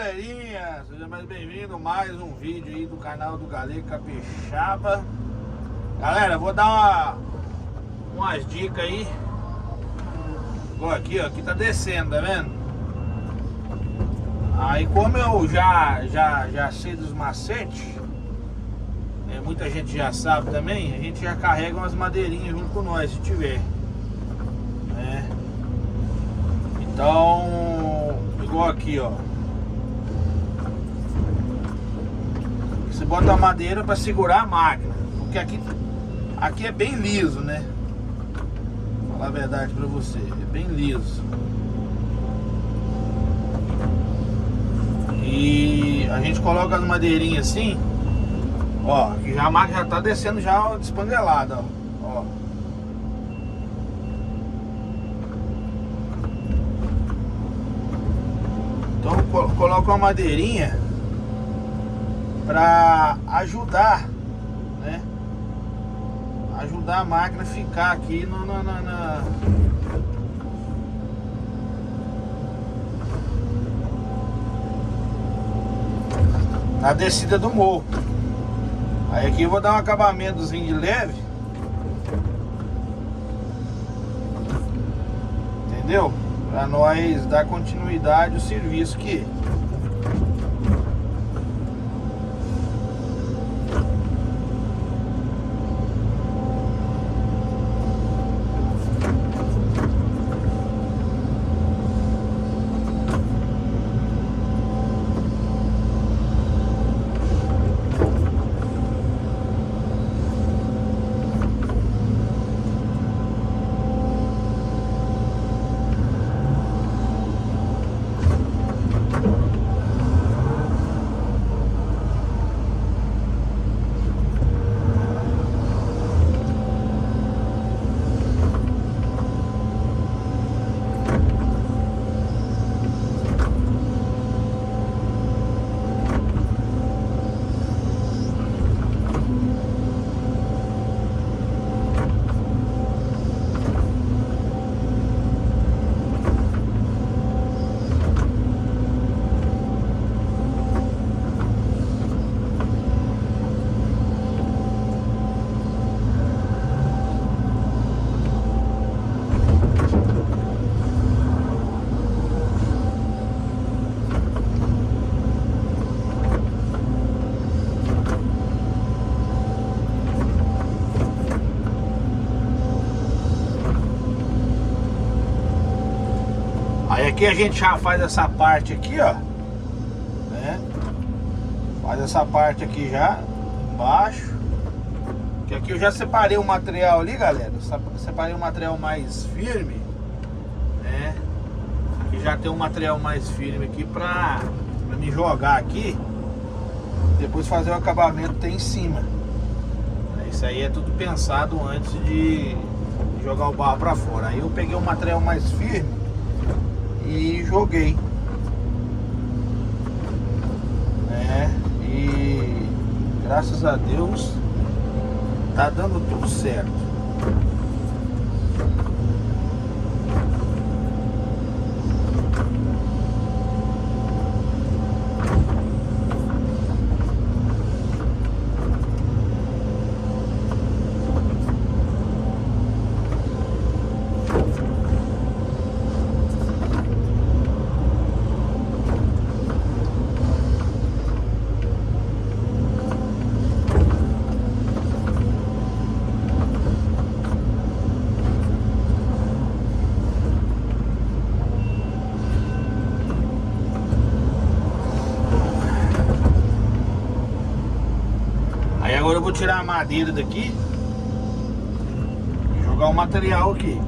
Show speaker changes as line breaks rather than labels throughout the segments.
galerinha, seja mais bem-vindo a mais um vídeo aí do canal do Galego Capixaba. Galera, vou dar umas dicas aí. Igual aqui, ó, aqui tá descendo, tá vendo? Aí como eu já sei dos macetes, muita gente já sabe também, a gente já carrega umas madeirinhas junto com nós, se tiver, né? Então, igual aqui, ó, você bota a madeira para segurar a máquina, porque aqui é bem liso, né? Vou falar a verdade para você, é bem liso. E a gente coloca as madeirinhas assim, ó, que já a máquina já tá descendo já despangelada, ó. Então coloca uma madeirinha para ajudar, né? Ajudar a máquina a ficar aqui na descida do morro. Aí aqui eu vou dar um acabamentozinho de leve, entendeu? Para nós dar continuidade ao serviço aqui. Aí aqui a gente já faz essa parte aqui, ó, né? Faz essa parte aqui já embaixo. Que aqui eu já separei o material ali, galera. Separei o material mais firme, né? Aqui já tem um material mais firme aqui pra me jogar aqui. Depois fazer o acabamento tem em cima. Isso aí é tudo pensado antes de jogar o barro pra fora. Aí eu peguei o material mais firme e joguei, né? E graças a Deus tá dando tudo certo. Agora eu vou tirar a madeira daqui e jogar o material aqui.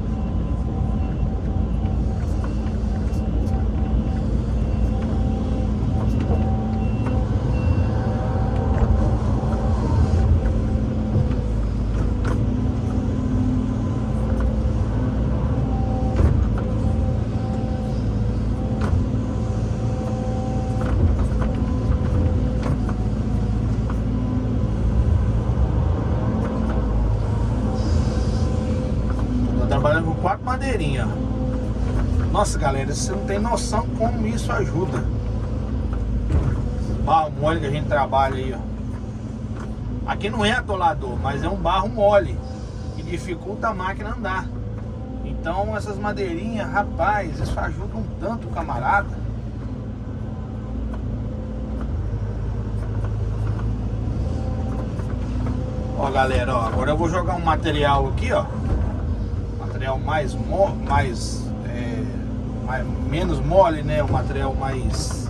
Trabalhando com 4 madeirinhas. Nossa, galera, você não tem noção como isso ajuda. barro mole que a gente trabalha aí, ó. Aqui não é atolador, mas é um barro mole que dificulta a máquina andar. Então essas madeirinhas, rapaz, isso ajuda um tanto o camarada. Ó, galera, ó, agora eu vou jogar um material aqui, ó. Material menos mole, né? Um material mais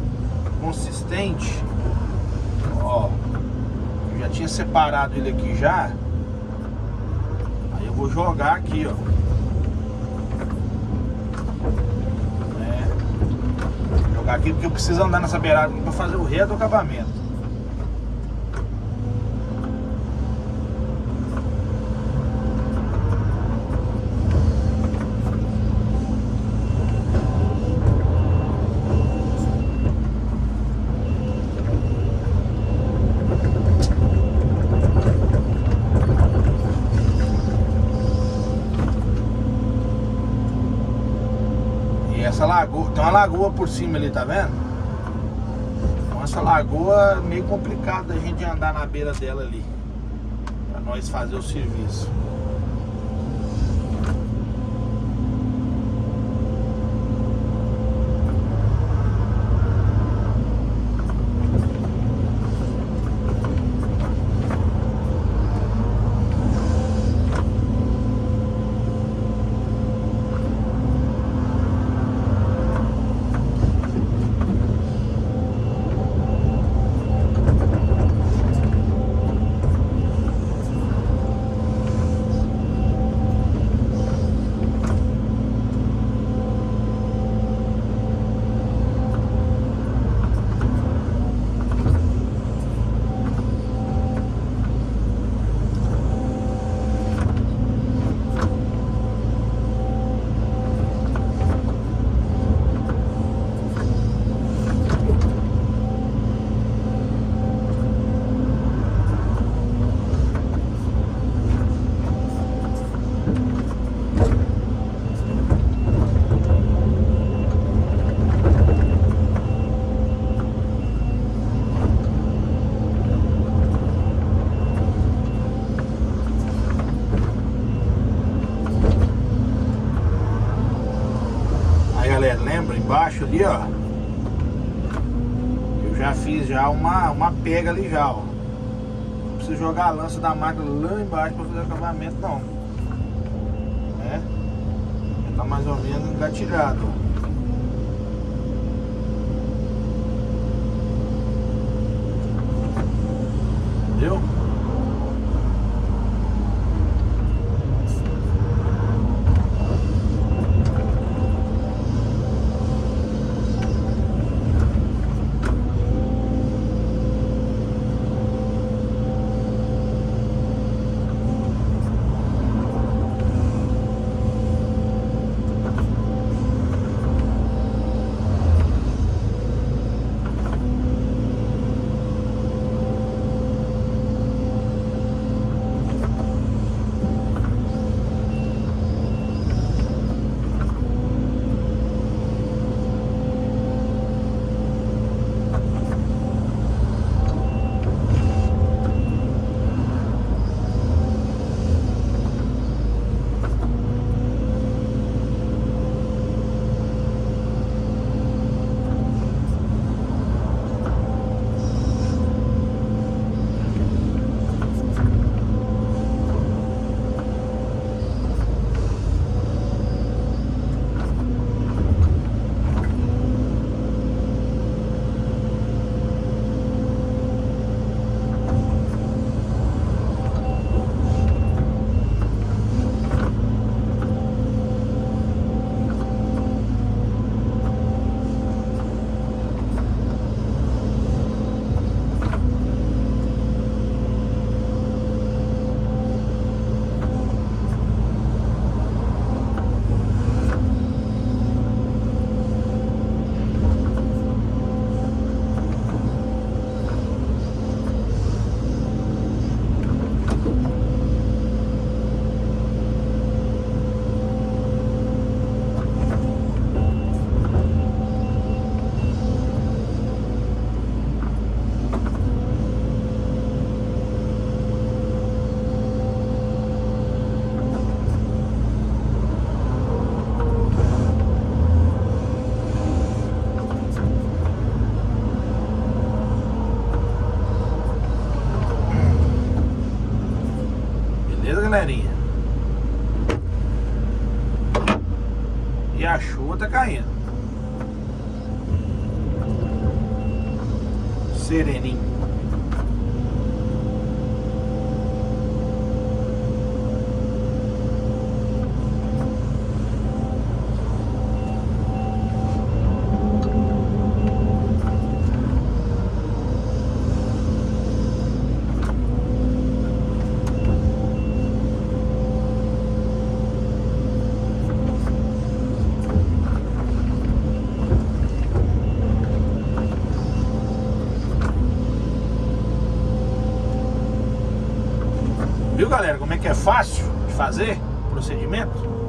consistente. Ó, eu já tinha separado ele aqui já. Aí eu vou jogar aqui, ó. Jogar aqui porque eu preciso andar nessa beirada para fazer o resto do acabamento. Essa lagoa, tem uma lagoa por cima ali, tá vendo? Então essa lagoa é meio complicado da gente andar na beira dela ali, pra nós fazer o serviço. Lembra embaixo ali, ó, eu já fiz já uma pega ali já, ó. Não preciso jogar a lança da máquina lá embaixo para fazer acabamento não, né? Já tá mais ou menos engatilhado, ó. Entendeu? galerinha? E a chuva tá caindo. Sereninho. Viu, galera, como é que é fácil de fazer o procedimento?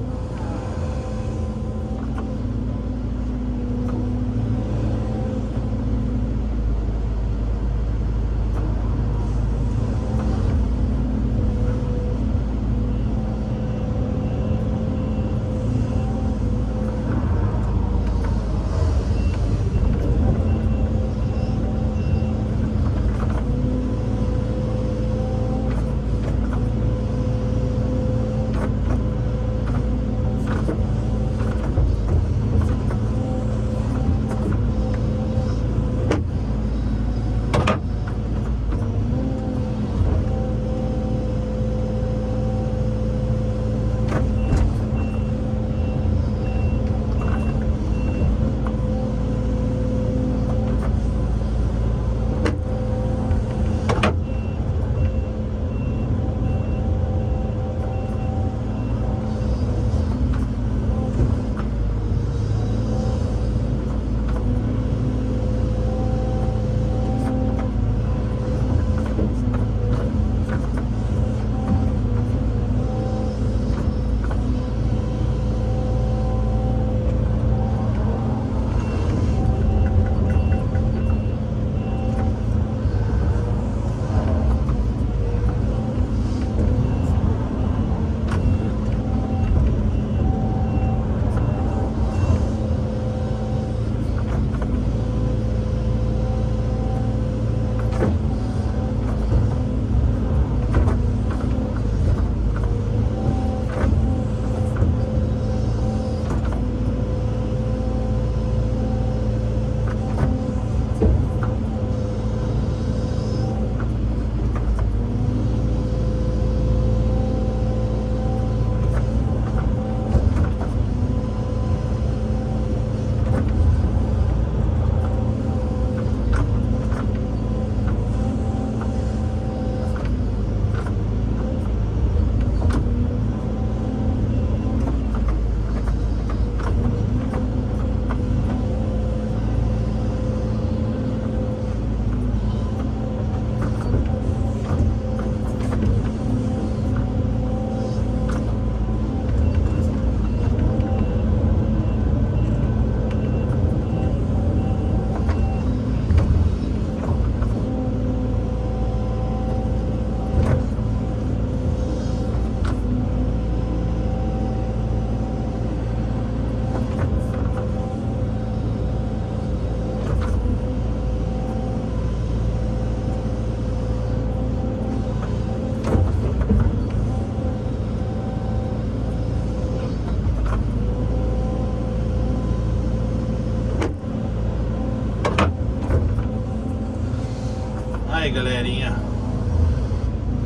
Aí, galerinha,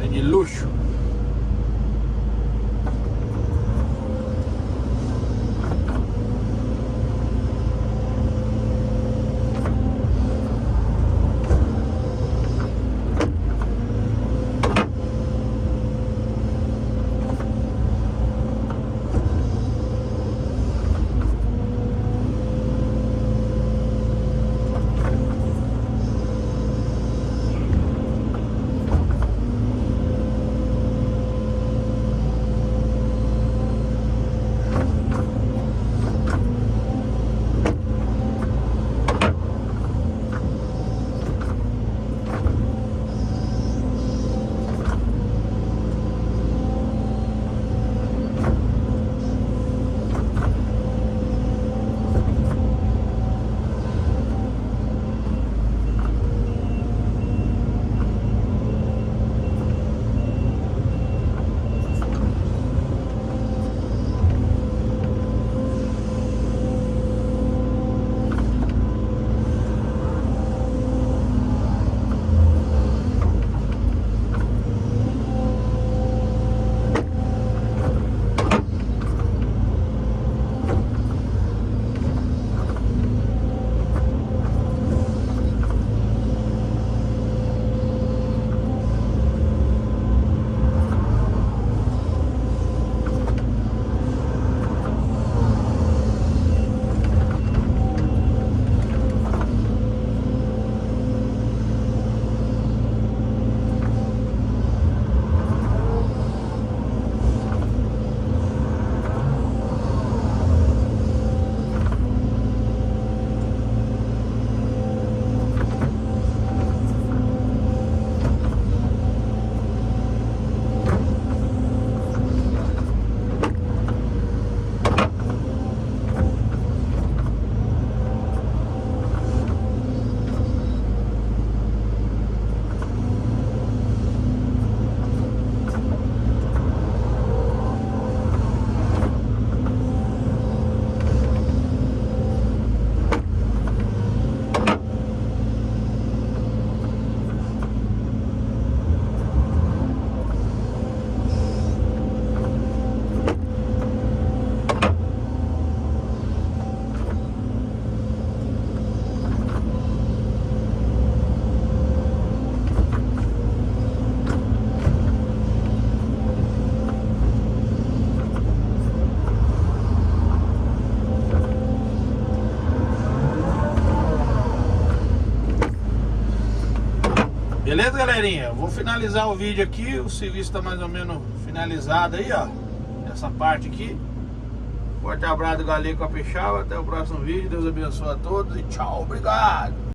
é de luxo. Beleza, galerinha? Vou finalizar o vídeo aqui. O serviço tá mais ou menos finalizado aí, ó. Essa parte aqui. Forte abraço do Galego Capixaba. Até o próximo vídeo. Deus abençoe a todos e tchau. Obrigado.